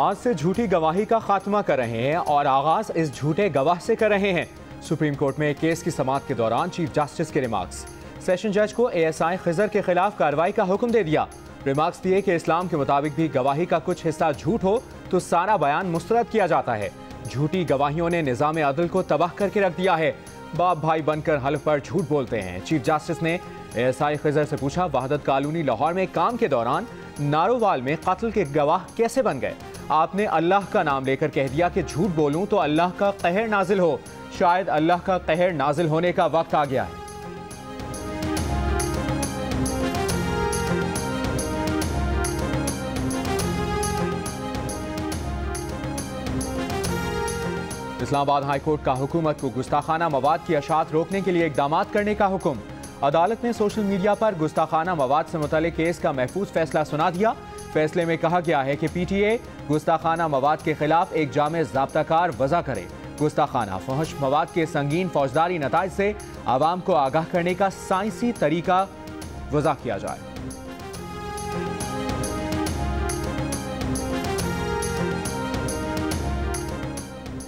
आज से झूठी गवाही का खात्मा कर रहे हैं और आगाज इस झूठे गवाह से कर रहे हैं। सुप्रीम कोर्ट में केस की समाअत के दौरान चीफ जस्टिस के रिमार्क्स। सेशन जज को ASI खिजर के खिलाफ कार्रवाई का हुक्म दे दिया। रिमार्क्स दिए कि इस्लाम के मुताबिक भी गवाही का कुछ हिस्सा झूठ हो तो सारा बयान मुस्तरद किया जाता है। झूठी गवाहियों ने निज़ाम अदल को तबाह करके रख दिया है। बाप भाई बनकर हल्फ पर झूठ बोलते हैं। चीफ जस्टिस ने ASI खिजर से पूछा, वहदत कॉलोनी लाहौर में काम के दौरान नारोवाल में कत्ल के गवाह कैसे बन गए? आपने अल्लाह का नाम लेकर कह दिया कि झूठ बोलूं तो अल्लाह का कहर नाजिल हो। शायद अल्लाह का कहर नाजिल होने का वक्त आ गया है। इस्लामाबाद हाई कोर्ट का हुकूमत को गुस्ताखाना मवाद की अशात रोकने के लिए इकदाम करने का हुक्म। अदालत ने सोशल मीडिया पर गुस्ताखाना मवाद से मुतालिक केस का महफूज फैसला सुना दिया। फैसले में कहा गया है कि PTA गुस्ताखाना मवाद के खिलाफ एक जामे ज़ाब्ताकार वज़ा करे। गुस्ताखाना फहश मवाद के संगीन फौजदारी नताइज से आवाम को आगाह करने का साइंसी तरीका वज़ा किया जाए।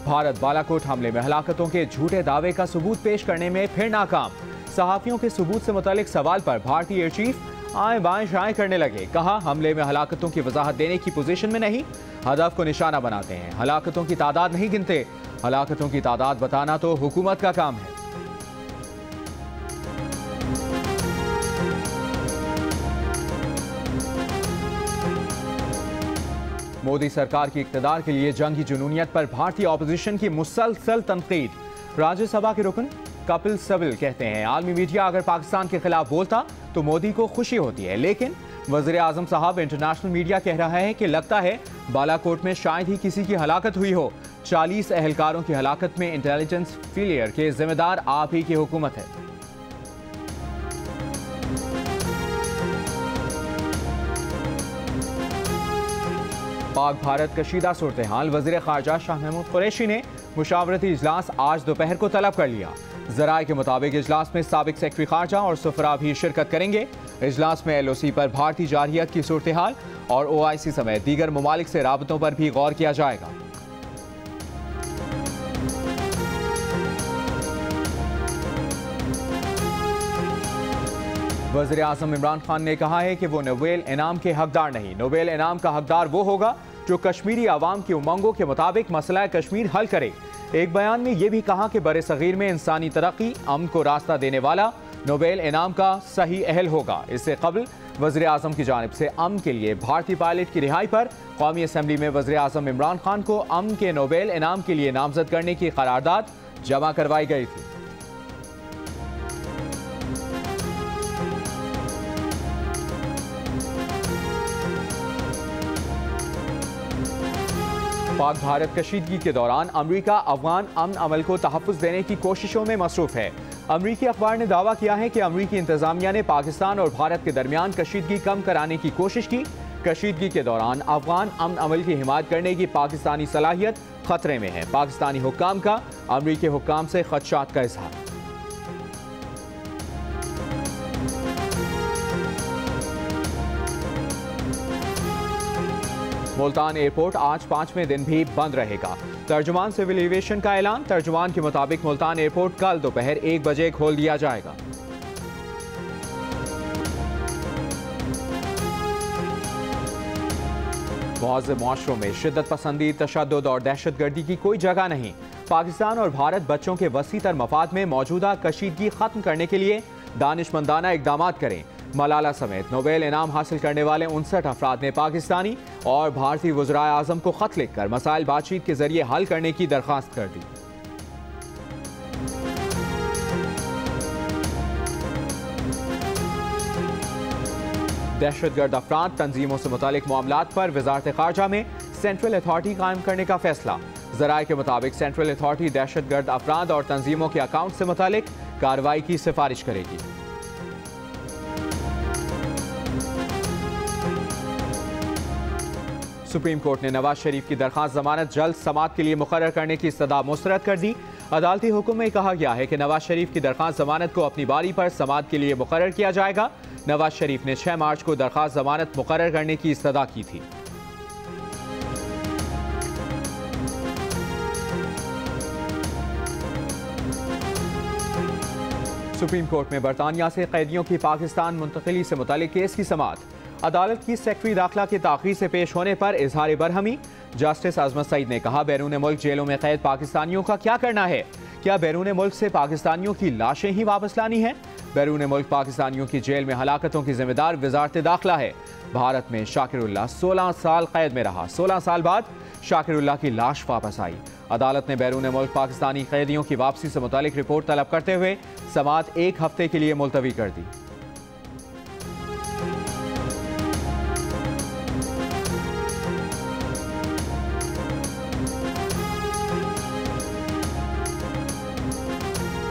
भारत बालाकोट हमले में हलाकतों के झूठे दावे का सबूत पेश करने में फिर नाकाम। सहाफियों के सबूत से मुतालिक सवाल पर भारतीय एयर चीफ आए बाएं शाएं करने लगे। कहा, हमले में हलाकतों की वजाहत देने की पोजीशन में नहीं, हदफ को निशाना बनाते हैं। हलाकतों की तादाद नहीं गिनते। हलाकतों की तादाद बताना तो हुकूमत का काम है। मोदी सरकार की इक़्तिदार के लिए जंगी जुनूनियत पर भारतीय ऑपोजिशन की मुसलसल तनकीद। राज्यसभा के रुकन कपिल सिब्बल कहते हैं, आलमी मीडिया अगर पाकिस्तान के खिलाफ बोलता तो मोदी को खुशी होती है, लेकिन वज़ीर आज़म साहब इंटरनेशनल मीडिया कह रहा है कि लगता है बालाकोट में शायद ही किसी की हलाकत हुई हो। 40 एहलकारों की हलाकत में इंटेलिजेंस फेलियर के जिम्मेदार आप ही की हुकूमत है। पाक भारत कशीदा सूरत हाल। वज़ीर ख़ारजा शाह महमूद कुरैशी ने मुशावरती इजलास आज दोपहर को तलब कर लिया। ज़राए के मुताबिक इजलास में साबिक सेक्रेटरी ख़ारजा और सफरा भी शिरकत करेंगे। इजलास में LOC पर भारतीय जारहियत की सूरत हाल और OIC समेत दीगर ममालिक से राबतों पर भी गौर किया जाएगा। वज़ीर आज़म इमरान खान ने कहा है कि वो नोबेल इनाम के हकदार नहीं, नोबेल इनाम का हकदार वो होगा जो कश्मीरी आवाम की उमंगों के मुताबिक मसला कश्मीर हल करे। एक बयान में यह भी कहा कि बरे सगीर में इंसानी तरक्की अमन को रास्ता देने वाला नोबेल इनाम का सही अहल होगा। इससे कबल वज़ीर आज़म की जानिब से अमन के लिए भारतीय पायलट की रिहाई पर कौमी असम्बली में वज़ीर आज़म इमरान खान को अमन के नोबेल इनाम के लिए नामजद करने की करारदाद जमा करवाई गई थी। पाक भारत कशीदगी के दौरान अमरीका अफगान अमन अमल को तहफ़्फ़ुज़ देने की कोशिशों में मसरूफ़ है। अमरीकी अखबार ने दावा किया है कि अमरीकी इंतज़ामिया ने पाकिस्तान और भारत के दरमियान कशीदगी कम कराने की कोशिश की। कशीदगी के दौरान अफगान अमन अमल की हिमायत करने की पाकिस्तानी सलाहियत खतरे में है। पाकिस्तानी हुक्काम का अमरीकी हुक्काम से खदशात का इज़हार। मुल्तान एयरपोर्ट आज 5वें दिन भी बंद रहेगा। तर्जुमान सिविल एविएशन का ऐलान। तर्जुमान के मुताबिक मुल्तान एयरपोर्ट कल दोपहर 1 बजे खोल दिया जाएगा। मुअज़्ज़ब मुआशरों में शिद्दत पसंदी, तशद्दुद और दहशतगर्दी की कोई जगह नहीं। पाकिस्तान और भारत बच्चों के वसीतर मफाद में मौजूदा कशीदगी खत्म करने के लिए दानिशमंदाना इक़दाम करें। मलाला समेत नोबेल इनाम हासिल करने वाले 59 अफराद ने पाकिस्तानी और भारतीय वज़ीराए आज़म को खत लिखकर मसाइल बातचीत के जरिए हल करने की दरख्वास्त कर दी। दहशतगर्द अफराद तंजीमों से मुतालिक मामलात पर वज़ारत ख़ारजा में सेंट्रल अथॉरिटी कायम करने का फैसला। ज़राए के मुताबिक सेंट्रल अथॉरिटी दहशतगर्द अफराद और तंजीमों के अकाउंट से मुतालिक कार्रवाई की सिफारिश करेगी। सुप्रीम कोर्ट ने नवाज शरीफ की दरखास्त जमानत जल्द समाअत के लिए मुकर्रर करने की इस्तदा मुस्तरद कर दी। अदालती हुक्म में कहा गया है कि नवाज शरीफ की दरखास्त जमानत को अपनी बारी पर समाअत के लिए मुकर्रर किया जाएगा। नवाज शरीफ ने 6 मार्च को दरखास्त जमानत मुकर्रर करने की इस्तदा की थी। सुप्रीम कोर्ट में बरतानिया से कैदियों की पाकिस्तान मुंतकिली से मुतालिक केस की समाअत। अदालत की सेक्रेटरी दाखिला के ताख़ीर से पेश होने पर इजहार बरहमी। जस्टिस अजमत सईद ने कहा, बैरून मुल्क जेलों में कैद पाकिस्तानियों का क्या करना है? क्या बैरून मुल्क से पाकिस्तानियों की लाशें ही वापस लानी है? बैरून मुल्क पाकिस्तानियों की जेल में हलाकतों की जिम्मेदार वजारत दाखिला है। भारत में शाकिरुल्लाह 16 साल कैद में रहा। 16 साल बाद शाकिरुल्लाह की लाश वापस आई। अदालत ने बैरून मुल्क पाकिस्तानी कैदियों की वापसी से मुतालिक रिपोर्ट तलब करते हुए समाअत 1 हफ्ते के लिए मुलतवी कर दी।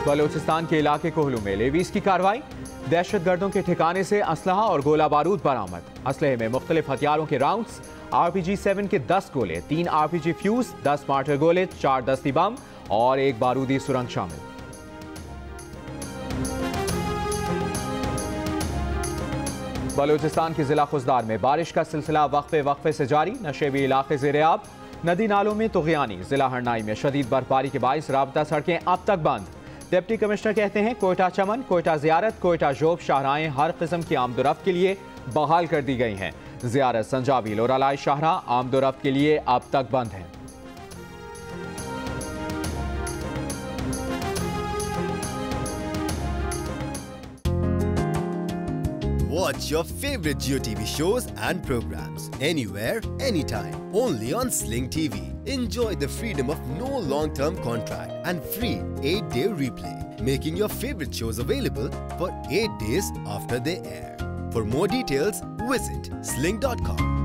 बलोचिस्तान के इलाके कोहलू में लेवीज की कार्रवाई। दहशतगर्दों के ठिकाने से असलहा और गोला बारूद बरामद। असलहे में मुख्तलिफ हथियारों के राउंड्स, RPG-7 के 10 गोले, 3 RPG फ्यूज, 10 मार्टर गोले, 4 दस्ती बम और 1 बारूदी सुरंग शामिल। बलोचिस्तान के जिला खुजदार में बारिश का सिलसिला वक्फे से जारी। नशेबी इलाके ज़ेर-ए-आब, नदी नालों में तुग़यानी। जिला हरनाई में शदीद बर्फबारी के बाइस राबता सड़कें अब तक बंद। डिप्टी कमिश्नर कहते हैं, कोयटा चमन, कोयटा ज़ियारत, कोयटा जोब शाहराएं हर किस्म की आमदोरफ्त के लिए बहाल कर दी गई हैं। ज़ियारत, संजाबी, लोरालाई शाहराह आमदोरफ्त के लिए अब तक बंद हैं। Watch your favorite Jio TV shows and programs anywhere, anytime. Only on Sling TV. Enjoy the freedom of no long-term contract and free 8-day replay, making your favorite shows available for 8 days after they air. For more details, visit sling.com.